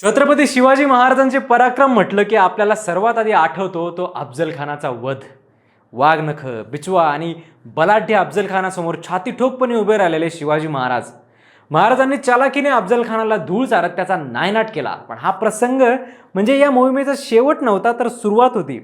छत्रपती शिवाजी महाराजांचे पराक्रम म्हटलं की आपल्याला सर्वात आधी आठवतो तो अफजल खानाचा वध. वाघनख, बिचवा आणि बलाढ्य अफजल खानासमोर छाती ठोकपणे उभे राहिलेले शिवाजी महाराजांनी चालाकीने अफजल खानाला धूळ चारत त्याचा नायनाट केला. पण हा प्रसंग म्हणजे या मोहिमेचा शेवट नव्हता तर सुरुवात होती.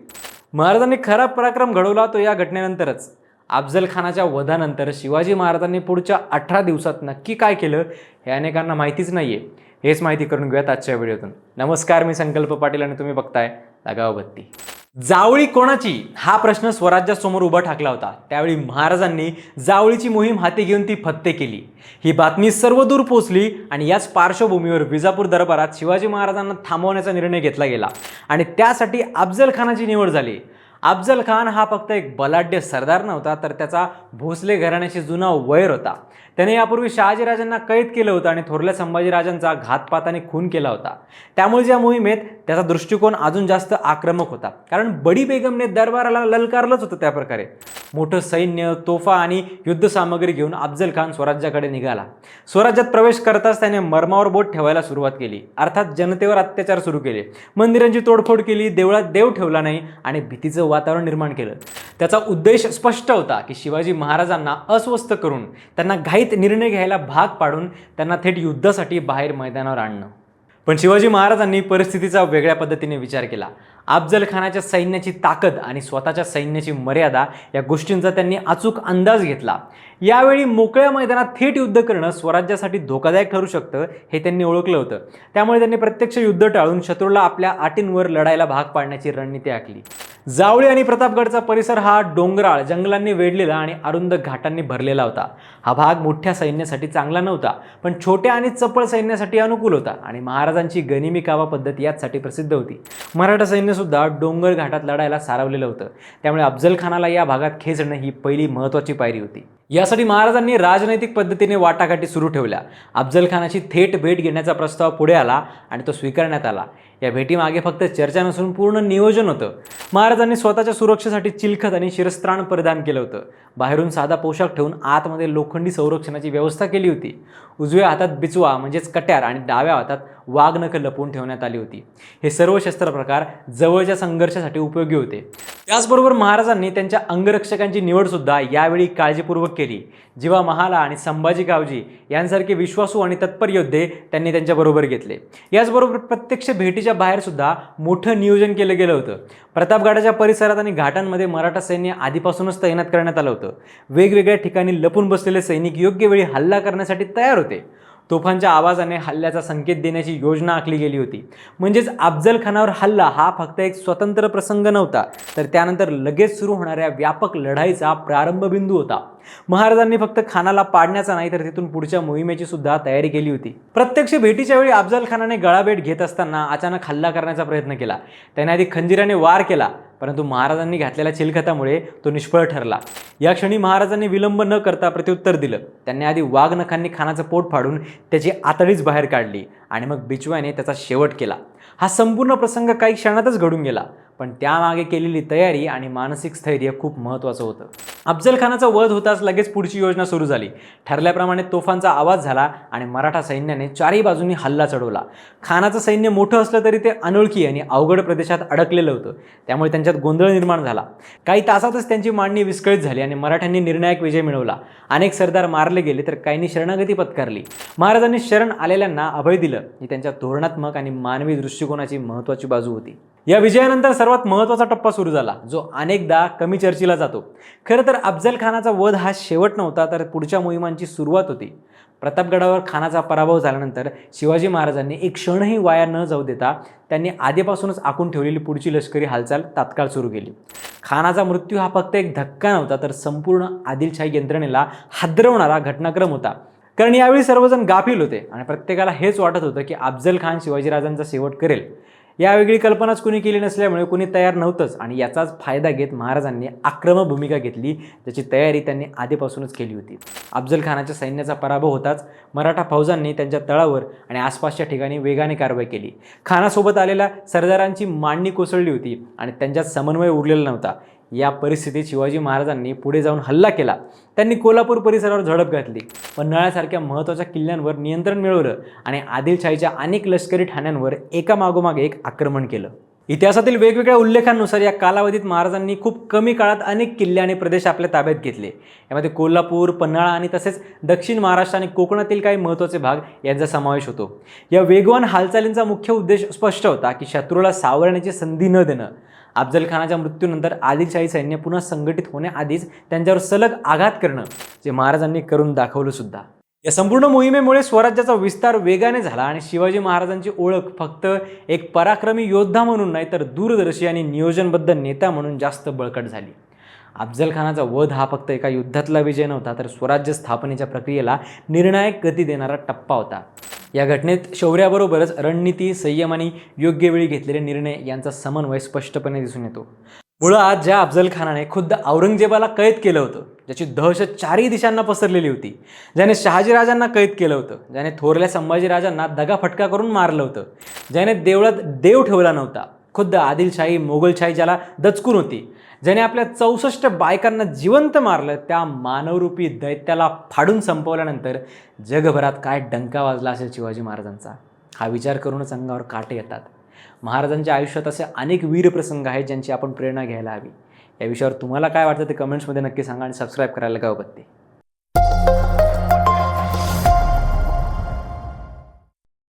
महाराजांनी खरा पराक्रम घडवला तो या घटनेनंतरच. अफजल खानाच्या वधानंतर शिवाजी महाराजांनी पुढच्या 18 दिवसात नक्की काय केलं हे अनेकांना माहितीच नाहीये. हेच माहिती करून घेऊयात आजच्या व्हिडिओतून. नमस्कार, मी संकल्प पाटील आणि तुम्ही बघताय लगाव बत्ती. जावळी कोणाची हा प्रश्न स्वराज्यासमोर उभा ठाकला होता. त्यावेळी महाराजांनी जावळीची मोहीम हाती घेऊन ती फत्ते केली. ही बातमी सर्वदूर पोहोचली आणि याच पार्श्वभूमीवर विजापूर दरबारात शिवाजी महाराजांना थांबवण्याचा निर्णय घेतला गेला आणि त्यासाठी अफजल खानाची निवड झाली. अफजल खान हा फक्त एक बलाढ्य सरदार नव्हता तर त्याचा भोसले घराण्याशी जुना वैर होता. त्याने यापूर्वी शहाजीराजांना कैद केलं होतं आणि थोरल्या संभाजीराजांचा घातपाताने खून केला होता. त्यामुळे या मोहिमेत त्याचा दृष्टिकोन अजून जास्त आक्रमक होता, कारण बडी बेगमने दरबाराला ललकारलंच होतं. त्या प्रकारे मोठं सैन्य, तोफा आणि युद्धसामग्री घेऊन अफजल खान स्वराज्याकडे निघाला. स्वराज्यात प्रवेश करताच त्याने मर्मावर बोट ठेवायला सुरुवात केली, अर्थात जनतेवर अत्याचार सुरू केले. मंदिरांची तोडफोड केली, देवळात देव ठेवला नाही आणि भीतीचं वातावरण निर्माण केलं. त्याचा उद्देश स्पष्ट होता की शिवाजी महाराजांना अस्वस्थ करून, त्यांना घाईत निर्णय घ्यायला भाग पाडून त्यांना थेट युद्धासाठी बाहेर मैदानावर आणणं. पण शिवाजी महाराजांनी परिस्थितीचा वेगळ्या पद्धतीने विचार केला. अफजल खानाच्या सैन्याची ताकद आणि स्वतःच्या सैन्याची मर्यादा या गोष्टींचा त्यांनी अचूक अंदाज घेतला. यावेळी मोकळ्या मैदानात थेट युद्ध करणं स्वराज्यासाठी धोकादायक ठरू शकतं हे त्यांनी ओळखलं होतं. त्यामुळे त्यांनी प्रत्यक्ष युद्ध टाळून शत्रूला आपल्या अटींवर लढायला भाग पाडण्याची रणनीती आखली. जावळी आणि प्रतापगडचा परिसर हा डोंगराळ, जंगलांनी वेढलेला आणि अरुंद घाटांनी भरलेला होता. हा भाग मोठ्या सैन्यासाठी चांगला नव्हता, पण छोट्या आणि चपळ सैन्यासाठी अनुकूल होता आणि महाराजांची गनिमी कावा पद्धत यासाठी प्रसिद्ध होती. मराठा सैन्य सुद्धा डोंगर घाटात लढायला सारवलेलं होतं. त्यामुळे अफजल खानाला या भागात खेचणं ही पहिली महत्त्वाची पायरी होती. यासाठी महाराजांनी राजनैतिक पद्धतीने वाटाघाटी सुरू ठेवल्या. अफजल खानाची थेट भेट घेण्याचा प्रस्ताव पुढे आला आणि तो स्वीकारण्यात आला. या भेटीमागे फक्त चर्चा नसून पूर्ण नियोजन होतं. महाराजांनी स्वतःच्या सुरक्षेसाठी चिलखत आणि शिरस्त्राण परिधान केलं होतं. बाहेरून साधा पोशाख ठेवून आतमध्ये लोखंडी संरक्षणाची व्यवस्था केली होती. उजव्या हातात बिचवा म्हणजेच कट्यार आणि डाव्या हातात वाघनख लपवून ठेवण्यात आली होती. हे सर्व शस्त्र प्रकार जवळच्या संघर्षासाठी उपयोगी होते. त्याचबरोबर महाराजांनी त्यांच्या अंगरक्षकांची निवडसुद्धा यावेळी काळजीपूर्वक केली. जीवा महाला आणि संभाजी गावजी यांसारखे विश्वासू आणि तत्पर योद्धे त्यांनी त्यांच्याबरोबर घेतले. याचबरोबर प्रत्यक्ष भेटीच्या बाहेर सुद्धा मोठं नियोजन केलं गेलं होतं. प्रतापगडाच्या परिसरात आणि घाटांमध्ये मराठा सैन्य आधीपासूनच तैनात करण्यात आलं होतं. वेगवेगळ्या ठिकाणी लपून बसलेले सैनिक योग्य वेळी हल्ला करण्यासाठी तयार होते. तोफांच्या आवाजाने हल्ल्याचा संकेत देण्याची योजना आखली गेली होती. म्हणजेच अफजल खानावर हल्ला हा फक्त एक स्वतंत्र प्रसंग नव्हता, तर त्यानंतर लगेच सुरू होणाऱ्या व्यापक लढाईचा प्रारंभबिंदू होता. महाराजांनी फक्त खानाला पाडण्याचा नाही तर तिथून पुढच्या मोहिमेची सुद्धा तयारी केली होती. प्रत्यक्ष भेटीच्या वेळी अफजल खानाने गळाभेट घेत असताना अचानक हल्ला करण्याचा प्रयत्न केला. त्याने आधी खंजिराने वार केला, परंतु महाराजांनी घातलेल्या चिलखतामुळे तो निष्फळ ठरला. या क्षणी महाराजांनी विलंब न करता प्रत्युत्तर दिलं. त्यांनी आधी वाघनखांनी खानाचं पोट फाडून त्याची आतडीच बाहेर काढली आणि मग बिचव्याने त्याचा शेवट केला. हा संपूर्ण प्रसंग काही क्षणातच घडून गेला, पण त्यामागे केलेली तयारी आणि मानसिक स्थैर्य खूप महत्त्वाचं होतं. अफजल खानाचा वध होताच लगेच पुढची योजना सुरू झाली. ठरल्याप्रमाणे तोफांचा आवाज झाला आणि मराठा सैन्याने चारही बाजूंनी हल्ला चढवला. खानाचं सैन्य मोठं असलं तरी ते अनोळखी आणि अवघड प्रदेशात अडकलेलं होतं. त्यामुळे त्यांच्यात गोंधळ निर्माण झाला. काही तासातच त्यांची मांडणी विस्कळीत झाली आणि मराठ्यांनी निर्णायक विजय मिळवला. अनेक सरदार मारले गेले तर काहींनी शरणागती पत्करली. महाराजांनी शरण आलेल्यांना अभय दिलं. ही त्यांच्या धोरणात्मक आणि मानवी दृष्टिकोनाची महत्त्वाची बाजू होती. या विजयानंतर सर्वात महत्त्वाचा टप्पा सुरू झाला, जो अनेकदा कमी चर्चेला जातो. खरं तर अफजल खानाचा वध हा शेवट नव्हता, तर पुढच्या मोहिमांची सुरुवात होती. प्रतापगडावर खानाचा पराभव झाल्यानंतर शिवाजी महाराजांनी एक क्षणही वाया न जाऊ देता त्यांनी आधीपासूनच आखून ठेवलेली पुढची लष्करी हालचाल तात्काळ सुरू केली. खानाचा मृत्यू हा फक्त एक धक्का नव्हता, तर संपूर्ण आदिलशाही यंत्रणेला हादरवणारा घटनाक्रम होता. कारण यावेळी सर्वजण गाफील होते आणि प्रत्येकाला हेच वाटत होतं की अफजल खान शिवाजीराजांचा शेवट करेल. या वेगळी कल्पनाच कुणी केली नसल्यामुळे कुणी तयार नव्हतंच आणि याचाच फायदा घेत महाराजांनी आक्रमक भूमिका घेतली, ज्याची तयारी त्यांनी आधीपासूनच केली होती. अफजल खानाच्या सैन्याचा पराभव होताच मराठा फौजांनी त्यांच्या तळावर आणि आसपासच्या ठिकाणी वेगाने कारवाई केली. खानासोबत आलेल्या सरदारांची मांडणी कोसळली होती आणि त्यांच्यात समन्वय उरलेला नव्हता. या परिस्थितीत शिवाजी महाराजांनी पुढे जाऊन हल्ला केला. त्यांनी कोल्हापूर परिसरावर झडप घातली, पन्हाळ्यासारख्या महत्त्वाच्या किल्ल्यांवर नियंत्रण मिळवलं आणि आदिलशाहीच्या अनेक लष्करी ठाण्यांवर एकामागोमाग एक आक्रमण केलं. इतिहासातील वेगवेगळ्या उल्लेखांनुसार या कालावधीत महाराजांनी खूप कमी काळात अनेक किल्ले आणि प्रदेश आपल्या ताब्यात घेतले. यामध्ये कोल्हापूर, पन्हाळा आणि तसेच दक्षिण महाराष्ट्र आणि कोकणातील काही महत्त्वाचे भाग यांचा समावेश होतो. या वेगवान हालचालींचा मुख्य उद्देश स्पष्ट होता की शत्रूला सावरण्याची संधी न देणं. अफजलखानाच्या मृत्यूनंतर आदिलशाही सैन्य पुन्हा संघटित होण्याआधीच त्यांच्यावर सलग आघात करणं, जे महाराजांनी करून दाखवलं सुद्धा. या संपूर्ण मोहिमेमुळे स्वराज्याचा विस्तार वेगाने झाला आणि शिवाजी महाराजांची ओळख फक्त एक पराक्रमी योद्धा म्हणून नाही, तर दूरदर्शी आणि नियोजनबद्ध नेता म्हणून जास्त बळकट झाली. अफजलखानाचा वध हा फक्त एका युद्धातला विजय नव्हता, तर स्वराज्य स्थापनेच्या प्रक्रियेला निर्णायक गती देणारा टप्पा होता. या घटनेत शौर्याबरोबरच रणनीती, संयम आणि योग्य वेळी घेतलेले निर्णय यांचा समन्वय स्पष्टपणे दिसून येतो. मुळात ज्या अफजलखानाने खुद्द औरंगजेबाला कैद केलं होतं, ज्याची दहशत चारही दिशांना पसरलेली होती, ज्याने शहाजीराजांना कैद केलं होतं, ज्याने थोरल्या संभाजीराजांना दगाफटका करून मारलं होतं, ज्याने देवळात देव ठेवला नव्हता, खुद्द आदिलशाही, मोगलशाही ज्याला दचकून होती, ज्याने आपल्या 64 बायकांना जिवंत मारलं, त्या मानवरूपी दैत्याला फाडून संपवल्यानंतर जगभरात काय डंका वाजला असेल शिवाजी महाराजांचा. हा विचार करूनच अंगावर काटे येतात. महाराजांच्या आयुष्यात असे अनेक वीर प्रसंग आहेत ज्यांची आपण प्रेरणा घ्यायला हवी. या विषयावर तुम्हाला काय वाटतं ते कमेंट्समध्ये नक्की सांगा आणि सबस्क्राईब करायला गाव बत्ती.